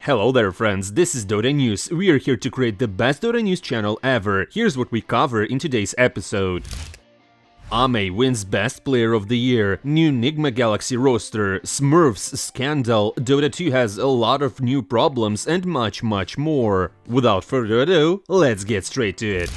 Hello there friends, this is Dota News. We are here to create the best Dota News channel ever. Here's what we cover in today's episode. Ame wins Best Player of the Year, new Nigma Galaxy roster, Smurfs scandal, Dota 2 has a lot of new problems and much more. Without further ado, let's get straight to it.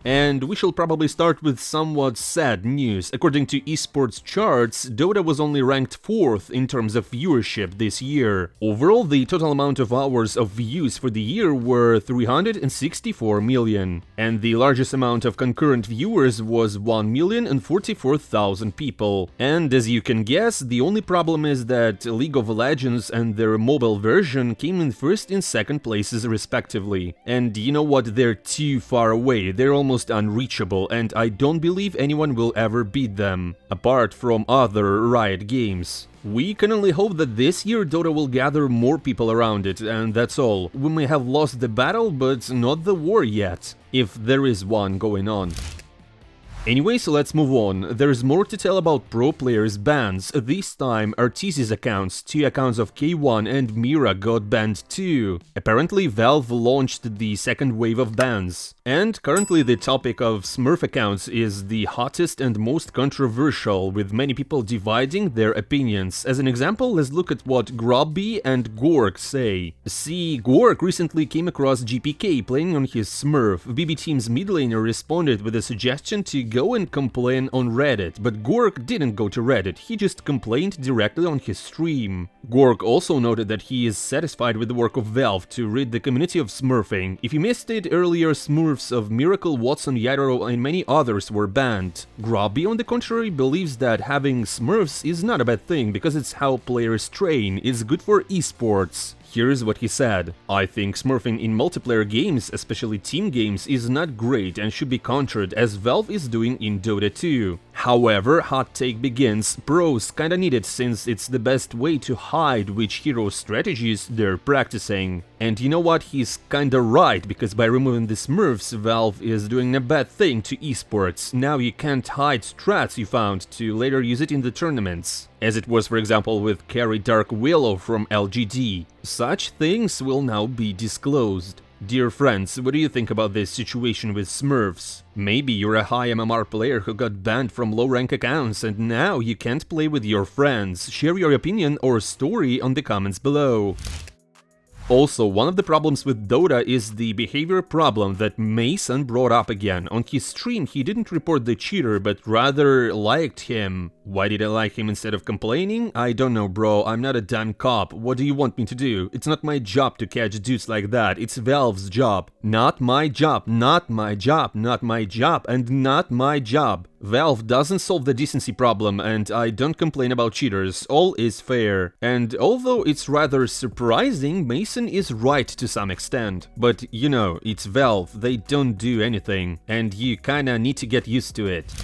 And we shall probably start with somewhat sad news. According to Esports charts, Dota was only ranked 4th in terms of viewership this year. Overall, the total amount of hours of views for the year were 364 million. And the largest amount of concurrent viewers was 1,044,000 people. And as you can guess, the only problem is that League of Legends and their mobile version came in 1st and 2nd places respectively. And you know what, they're too far away, they're almost unreachable, and I don't believe anyone will ever beat them, apart from other Riot games. We can only hope that this year Dota will gather more people around it, and that's all. We may have lost the battle, but not the war yet, if there is one going on. Anyway, so let's move on. There's more to tell about pro players' bans. This time, Arteezy's accounts, 2 accounts of K1 and Mira got banned too. Apparently, Valve launched the second wave of bans. And currently the topic of Smurf accounts is the hottest and most controversial, with many people dividing their opinions. As an example, let's look at what Grubby and Gorgc say. See, Gorgc recently came across GPK playing on his Smurf. BB Team's mid laner responded with a suggestion to go and complain on Reddit, but Gorgc didn't go to Reddit, he just complained directly on his stream. Gorgc also noted that he is satisfied with the work of Valve to rid the community of smurfing. If you missed it earlier, Smurfs of Miracle, Watson, Yatoro and many others were banned. Grubby, on the contrary, believes that having Smurfs is not a bad thing because it's how players train, it's good for esports. Here's what he said: I think smurfing in multiplayer games, especially team games, is not great and should be countered as Valve is doing in Dota 2. However, hot take begins, pros kinda need it since it's the best way to hide which hero strategies they're practicing. And you know what, he's kinda right, because by removing the Smurfs, Valve is doing a bad thing to esports. Now you can't hide strats you found to later use it in the tournaments, as it was for example with Carry Dark Willow from LGD. Such things will now be disclosed. Dear friends, what do you think about this situation with Smurfs? Maybe you're a high MMR player who got banned from low-rank accounts and now you can't play with your friends. Share your opinion or story on the comments below. Also, one of the problems with Dota is the behavior problem that Mason brought up again. On his stream, he didn't report the cheater, but rather liked him. Why did I like him instead of complaining? I don't know, bro, I'm not a damn cop. What do you want me to do? It's not my job to catch dudes like that, it's Valve's job. Not my job, not my job, not my job, and not my job. Valve doesn't solve the decency problem, and I don't complain about cheaters, all is fair. And although it's rather surprising, Mason is right to some extent. But you know, it's Valve, they don't do anything, and you kinda need to get used to it.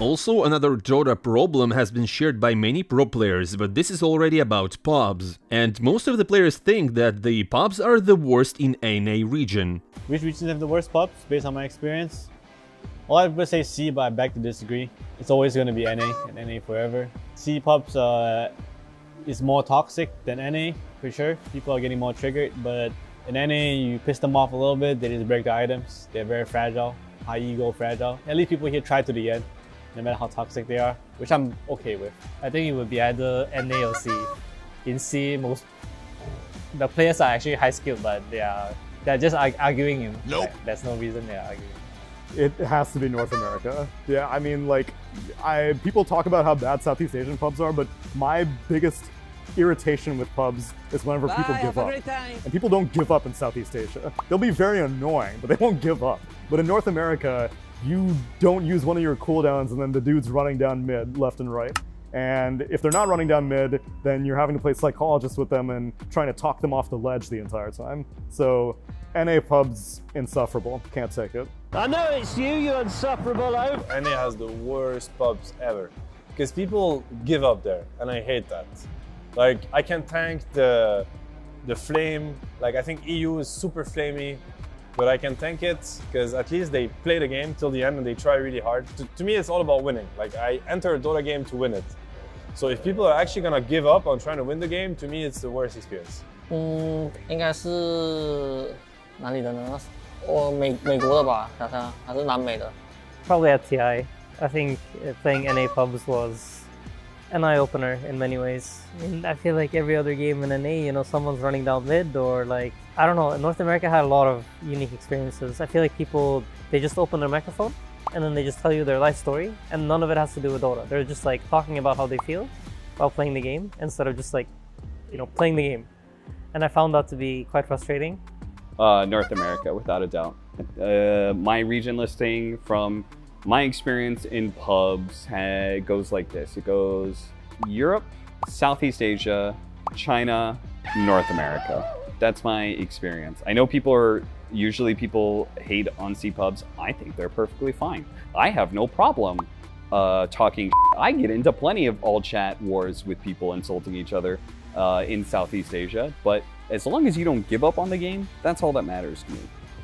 Also, another Dota problem has been shared by many pro players, but this is already about pubs. And most of the players think that the pubs are the worst in NA region. Which regions have the worst pubs, based on my experience? A lot of people say C, but I beg to disagree. It's always going to be NA, and NA forever. C pubs is more toxic than NA, for sure. People are getting more triggered, but in NA, you piss them off a little bit, they just break the items. They're very fragile, high ego fragile. At least people here try to the end, no matter how toxic they are, which I'm okay with. I think it would be either NA or C. In C, the players are actually high skilled, but they're just arguing. Like, there's no reason they're arguing. It has to be North America. Yeah, I mean, like, people talk about how bad Southeast Asian pubs are, but my biggest irritation with pubs is whenever people give up. And people don't give up in Southeast Asia. They'll be very annoying, but they won't give up. But in North America, you don't use one of your cooldowns and then the dude's running down mid, left and right. And if they're not running down mid, then you're having to play psychologist with them and trying to talk them off the ledge the entire time. So NA pubs, insufferable. Can't take it. I know it's you insufferable out. NA has the worst pubs ever. Because people give up there, and I hate that. Like, I can tank the flame. Like, I think EU is super flamey, but I can tank it because at least they play the game till the end and they try really hard. To me, it's all about winning. Like, I enter a Dota game to win it. So if people are actually gonna give up on trying to win the game, to me, it's the worst experience. 应该是哪里的呢？美国的吧，好像还是南美的。Probably at TI. I think playing NA pubs was an eye-opener in many ways. I mean, I feel like every other game in NA, you know, someone's running down mid or like, I don't know, North America had a lot of unique experiences. I feel like people, they just open their microphone and then they just tell you their life story and none of it has to do with Dota. They're just like talking about how they feel while playing the game instead of just like, you know, playing the game. And I found that to be quite frustrating. North America, without a doubt. My region listing from my experience in pubs goes like this. It goes Europe, Southeast Asia, China, North America. That's my experience. I know people hate on C pubs. I think they're perfectly fine. I have no problem talking. I get into plenty of all chat wars with people insulting each other in Southeast Asia, but as long as you don't give up on the game, that's all that matters to me.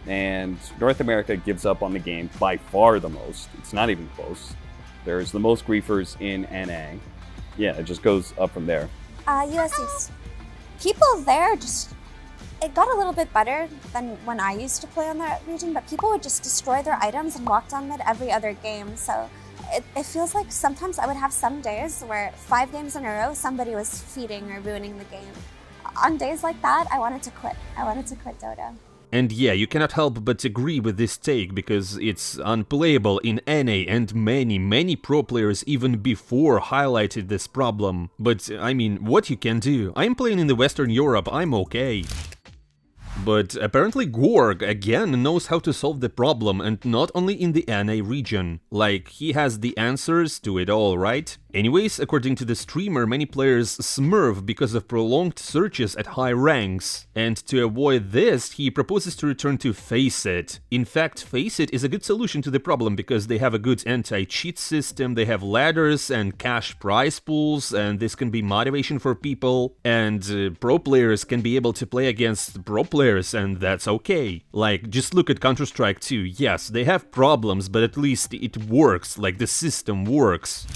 And North America gives up on the game by far the most. It's not even close. There's the most griefers in NA. Yeah, it just goes up from there. USCs. People there just, it got a little bit better than when I used to play on that region, but people would just destroy their items and walk down mid every other game. So it feels like sometimes I would have some days where 5 games in a row, somebody was feeding or ruining the game. On days like that, I wanted to quit. I wanted to quit Dota. And yeah, you cannot help but agree with this take, because it's unplayable in NA and many pro players even before highlighted this problem. But I mean, what you can do? I'm playing in the Western Europe, I'm okay. But apparently Gorgc again knows how to solve the problem, and not only in the NA region. Like, he has the answers to it all, right? Anyways, according to the streamer, many players smurf because of prolonged searches at high ranks. And to avoid this, he proposes to return to FACEIT. In fact, FACEIT is a good solution to the problem because they have a good anti-cheat system, they have ladders and cash prize pools, and this can be motivation for people. And pro players can be able to play against pro players, and that's okay. Like, just look at Counter-Strike 2. Yes, they have problems, but at least it works, like the system works.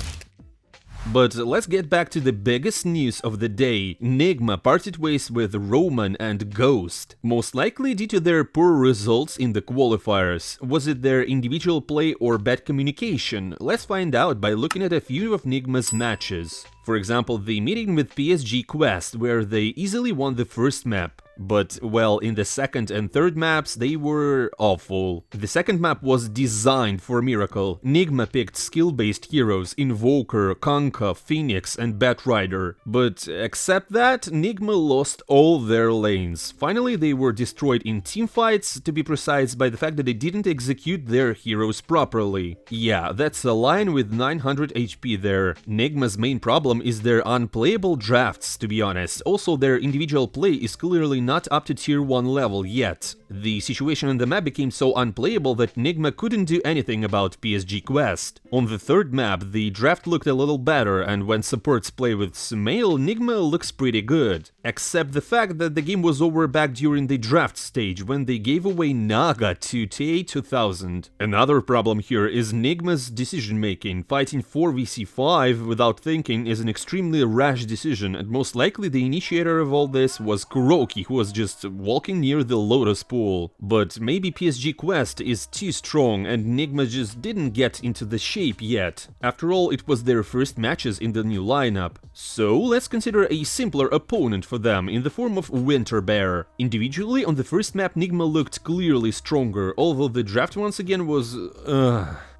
But let's get back to the biggest news of the day. Nigma parted ways with RMN and GHOST, most likely due to their poor results in the qualifiers. Was it their individual play or bad communication? Let's find out by looking at a few of Nigma's matches. For example, the meeting with PSG.Quest, where they easily won the first map. But, well, in the second and third maps, they were awful. The second map was designed for Miracle. Nigma picked skill-based heroes, Invoker, Kanka, Phoenix and Batrider. But except that, Nigma lost all their lanes. Finally, they were destroyed in teamfights, to be precise, by the fact that they didn't execute their heroes properly. Yeah, that's a line with 900 HP there. Nigma's main problem is their unplayable drafts, to be honest. Also, their individual play is clearly not up to tier 1 level yet. The situation on the map became so unplayable that Nigma couldn't do anything about PSG.Quest. On the third map, the draft looked a little better, and when supports play with Sumail, Nigma looks pretty good. Except the fact that the game was over back during the draft stage, when they gave away Naga to TA2000. Another problem here is Nigma's decision making. Fighting 4vc5 without thinking is an extremely rash decision, and most likely the initiator of all this was Gorgc, who was just walking near the Lotus pool. But maybe PSG.Quest is too strong and Nigma just didn't get into the shape yet. After all, it was their first matches in the new lineup. So let's consider a simpler opponent for them in the form of Winter Bear. Individually, on the first map, Nigma looked clearly stronger, although the draft once again was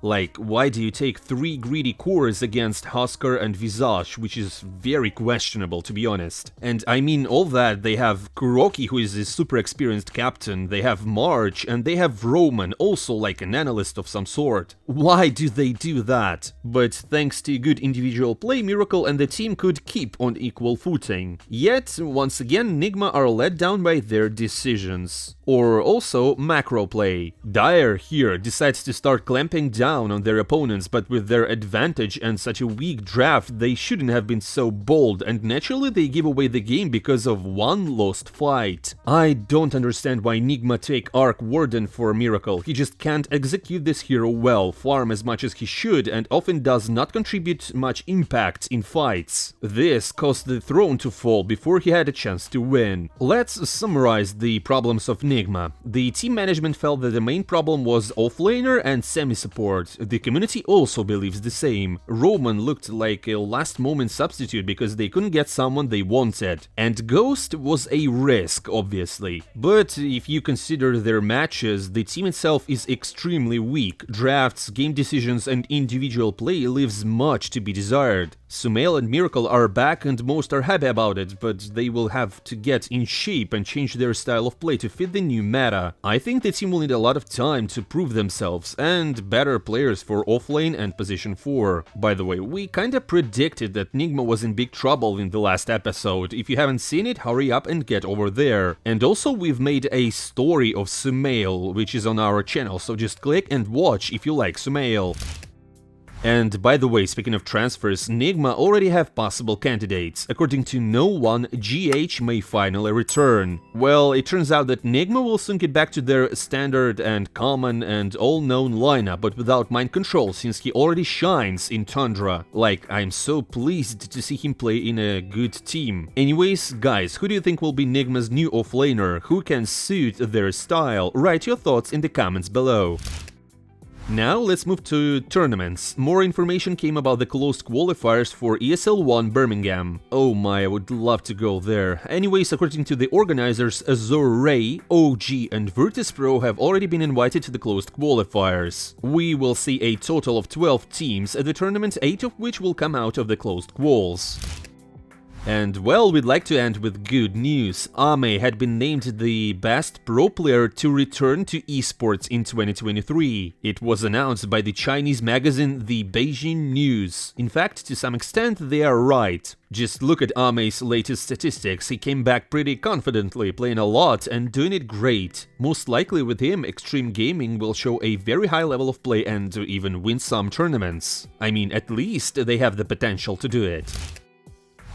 like, why do you take 3 greedy cores against Huskar and Visage, which is very questionable, to be honest. And I mean all that, they have Gorgc, who is a super experienced captain, they have March, and they have RMN, also like an analyst of some sort. Why do they do that? But thanks to good individual play, Miracle and the team could keep on equal footing. Yet, once again, Nigma are let down by their decisions. Or also macro play. Dire here decides to start clamping down down on their opponents, but with their advantage and such a weak draft, they shouldn't have been so bold, and naturally they give away the game because of one lost fight. I don't understand why Nigma take Arc Warden for Miracle. He just can't execute this hero well, farm as much as he should, and often does not contribute much impact in fights. This caused the throne to fall before he had a chance to win. Let's summarize the problems of Nigma. The team management felt that the main problem was offlaner and semi-support. The community also believes the same. Roman looked like a last-moment substitute because they couldn't get someone they wanted. And Ghost was a risk, obviously. But if you consider their matches, the team itself is extremely weak. Drafts, game decisions and individual play leaves much to be desired. Sumail and Miracle are back and most are happy about it, but they will have to get in shape and change their style of play to fit the new meta. I think the team will need a lot of time to prove themselves, and better players for offlane and position 4. By the way, we kinda predicted that Nigma was in big trouble in the last episode. If you haven't seen it, hurry up and get over there. And also we've made a story of Sumail, which is on our channel, so just click and watch if you like Sumail. And by the way, speaking of transfers, Nigma already have possible candidates. According to no one, GH may finally return. Well, it turns out that Nigma will soon get back to their standard and common and all-known lineup, but without mind control, since he already shines in Tundra. Like, I'm so pleased to see him play in a good team. Anyways, guys, who do you think will be Nigma's new offlaner? Who can suit their style? Write your thoughts in the comments below. Now let's move to tournaments. More information came about the closed qualifiers for ESL One Birmingham. Oh my, I would love to go there. Anyways, according to the organizers, Azure Ray, OG and Virtus.pro have already been invited to the closed qualifiers. We will see a total of 12 teams at the tournament, 8 of which will come out of the closed quals. And well, we'd like to end with good news. Ame had been named the best pro player to return to esports in 2023. It was announced by the Chinese magazine The Beijing News. In fact, to some extent, they are right. Just look at Ame's latest statistics. He came back pretty confidently, playing a lot and doing it great. Most likely with him, Extreme Gaming will show a very high level of play and even win some tournaments. I mean, at least they have the potential to do it.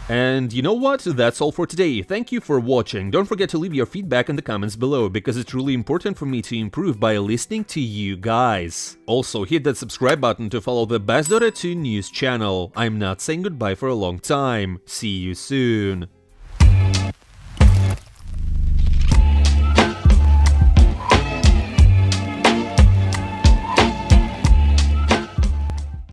And you know what? That's all for today. Thank you for watching. Don't forget to leave your feedback in the comments below, because it's really important for me to improve by listening to you guys. Also, hit that subscribe button to follow the best Dota 2 news channel. I'm not saying goodbye for a long time. See you soon.